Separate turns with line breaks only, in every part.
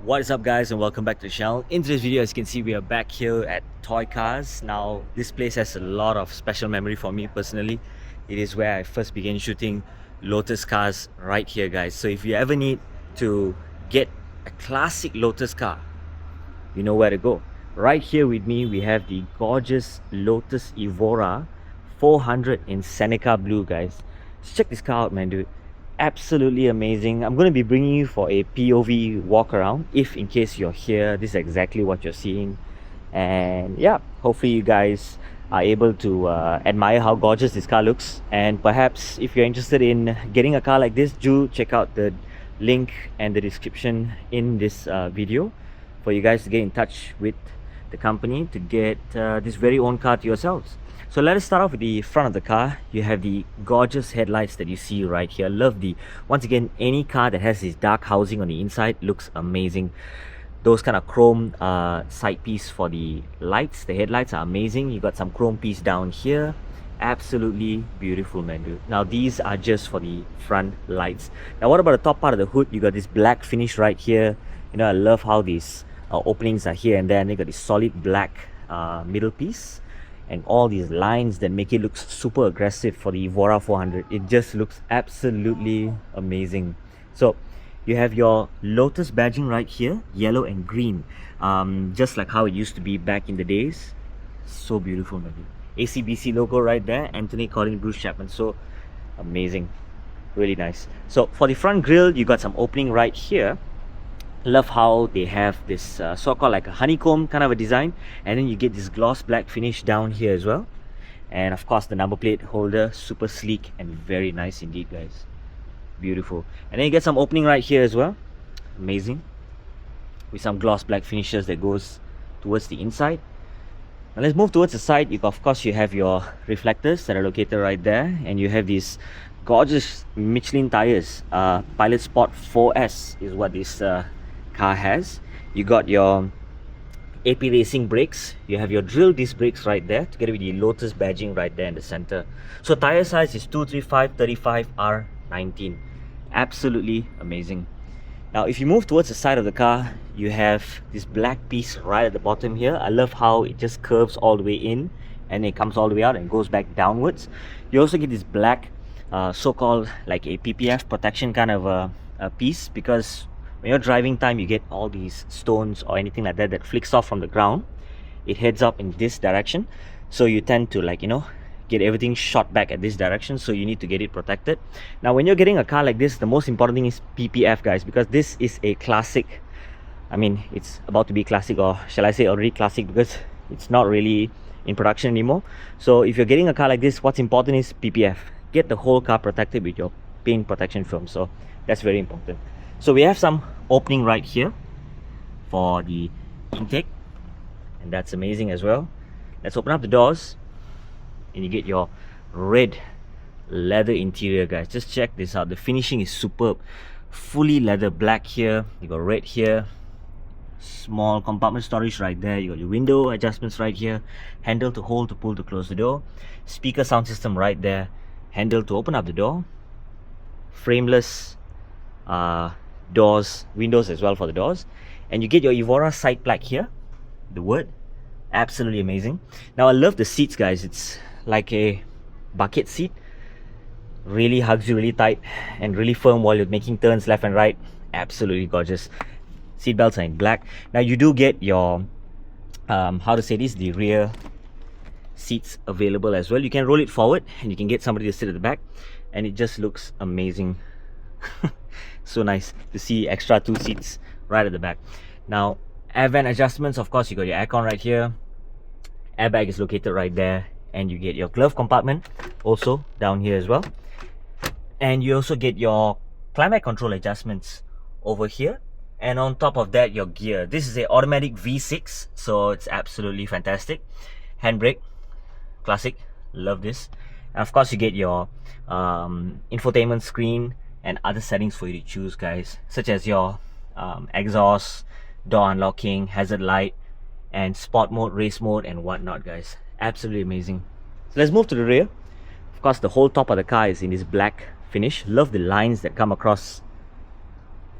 What is up, guys, and welcome back to the channel. In today's video, as you can see, we are back here at Toy Cars. Now this place has a lot of special memory for me personally. It is where I first began shooting Lotus cars right here, guys. So if you ever need to get a classic Lotus car, you know where to go. Right here with me, we have the gorgeous Lotus Evora 400 in Seneca blue, guys. Let's check this car out, man, dude. Absolutely amazing. I'm going to be bringing you for a POV walk around. If in case you're here, this is exactly what you're seeing. And yeah, hopefully you guys are able to admire how gorgeous this car looks. And perhaps if you're interested in getting a car like this, do check out the link and the description in this video for you guys to get in touch with the company to get this very own car to yourselves. So let us start off with the front of the car. You have the gorgeous headlights that you see right here. Love once again, any car that has this dark housing on the inside looks amazing. Those kind of chrome side piece for the lights, the headlights are amazing. You got some chrome piece down here. Absolutely beautiful, man, dude. Now these are just for the front lights. Now what about the top part of the hood? You got this black finish right here. You know, I love how these openings are here and there, and they got this solid black middle piece. And all these lines that make it look super aggressive for the Evora 400. It just looks absolutely amazing. So you have your Lotus badging right here, yellow and green, just like how it used to be back in the days. So beautiful, man. ACBC logo right there, Anthony Colin Bruce Chapman. So amazing, really nice. So for the front grille, you got some opening right here. Love how they have this so-called like a honeycomb kind of a design, and then you get this gloss black finish down here as well. And of course the number plate holder, super sleek and very nice indeed, guys. Beautiful. And then you get some opening right here as well. Amazing, with some gloss black finishes that goes towards the inside. Now let's move towards the side. Of course you have your reflectors that are located right there, and you have these gorgeous Michelin tires. Pilot Sport 4S is what this car has. You got your AP Racing brakes. You have your drill disc brakes right there, together with the Lotus badging right there in the center. So tire size is 235/35R19. Absolutely amazing. Now if you move towards the side of the car, you have this black piece right at the bottom here. I love how it just curves all the way in and it comes all the way out and goes back downwards. You also get this black so-called like a PPF protection kind of a piece, because when you're driving time, you get all these stones or anything like that that flicks off from the ground. It heads up in this direction, so you tend to, like, you know, get everything shot back at this direction, so you need to get it protected. Now when you're getting a car like this, the most important thing is PPF, guys, because this is a classic. I mean, it's about to be classic, or shall I say already classic, because it's not really in production anymore. So if you're getting a car like this, what's important is PPF. Get the whole car protected with your paint protection film, so that's very important. So we have some opening right here for the intake, and that's amazing as well. Let's open up the doors and you get your red leather interior, guys. Just check this out. The finishing is superb. Fully leather black here, you got red here, small compartment storage right there. You got your window adjustments right here, handle to hold, to pull, to close the door, speaker sound system right there, handle to open up the door, frameless doors, windows as well for the doors, and you get your Evora side plaque here, the word. Absolutely amazing. Now I love the seats, guys. It's like a bucket seat, really hugs you really tight and really firm while you're making turns left and right. Absolutely gorgeous. Seat belts are in black. Now you do get your how to say this, the rear seats available as well. You can roll it forward and you can get somebody to sit at the back, and it just looks amazing. So nice to see extra 2 seats right at the back. Now air vent adjustments, of course you got your aircon right here, airbag is located right there, and you get your glove compartment also down here as well, and you also get your climate control adjustments over here. And on top of that, your gear. This is a automatic V6, so it's absolutely fantastic. Handbrake, classic, love this. And of course you get your infotainment screen and other settings for you to choose, guys, such as your exhaust, door unlocking, hazard light, and sport mode, race mode, and whatnot, guys. Absolutely amazing. So let's move to the rear. Of course the whole top of the car is in this black finish. Love the lines that come across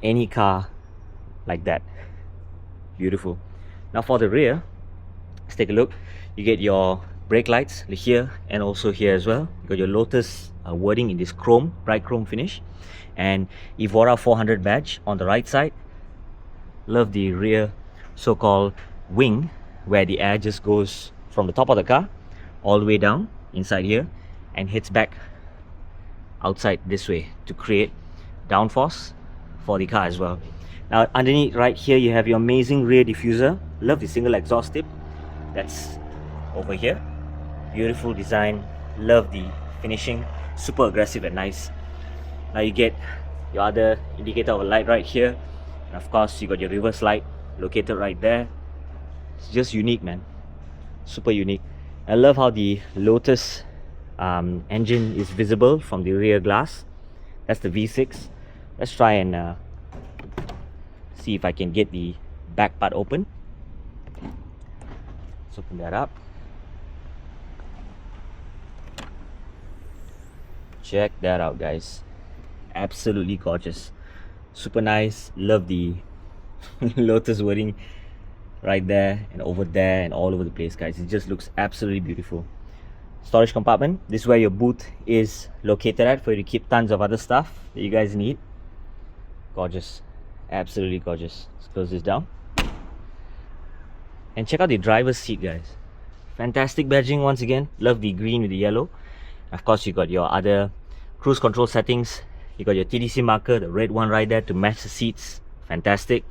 any car like that. Beautiful. Now for the rear, let's take a look. You get your brake lights here and also here as well. You got your Lotus wording in this chrome, bright chrome finish, and Evora 400 badge on the right side. Love the rear so-called wing, where the air just goes from the top of the car all the way down inside here and hits back outside this way to create downforce for the car as well. Now underneath right here you have your amazing rear diffuser. Love the single exhaust tip that's over here. Beautiful design. Love the finishing. Super aggressive and nice. Now you get your other indicator of a light right here, and of course you got your reverse light located right there. It's just unique, man. Super unique. I love how the Lotus engine is visible from the rear glass. That's the V6. Let's try and see if I can get the back part open. Let's open that up. Check that out, guys. Absolutely gorgeous. Super nice. Love the Lotus wording right there and over there and all over the place, guys. It just looks absolutely beautiful. Storage compartment. This is where your boot is located at for you to keep tons of other stuff that you guys need. Gorgeous. Absolutely gorgeous. Let's close this down. And check out the driver's seat, guys. Fantastic badging once again. Love the green with the yellow. Of course, you got your other cruise control settings. You got your TDC marker, the red one right there to match the seats. Fantastic.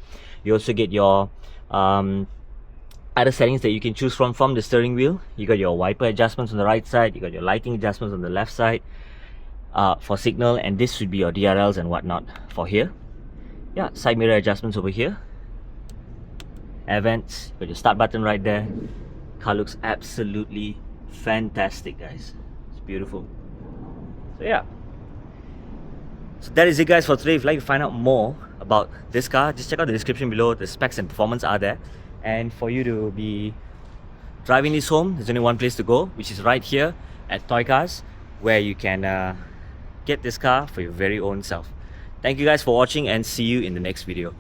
You also get your other settings that you can choose from the steering wheel. You got your wiper adjustments on the right side. You got your lighting adjustments on the left side for signal, and this should be your DRLs and whatnot for here. Yeah, side mirror adjustments over here. Air vents. You got your start button right there. Car looks absolutely fantastic, guys. It's beautiful. So yeah. So that is it, guys, for today. If you'd like to find out more about this car, just check out the description below. The specs and performance are there. And for you to be driving this home, there's only one place to go, which is right here at Toy Cars, where you can get this car for your very own self. Thank you guys for watching, and see you in the next video.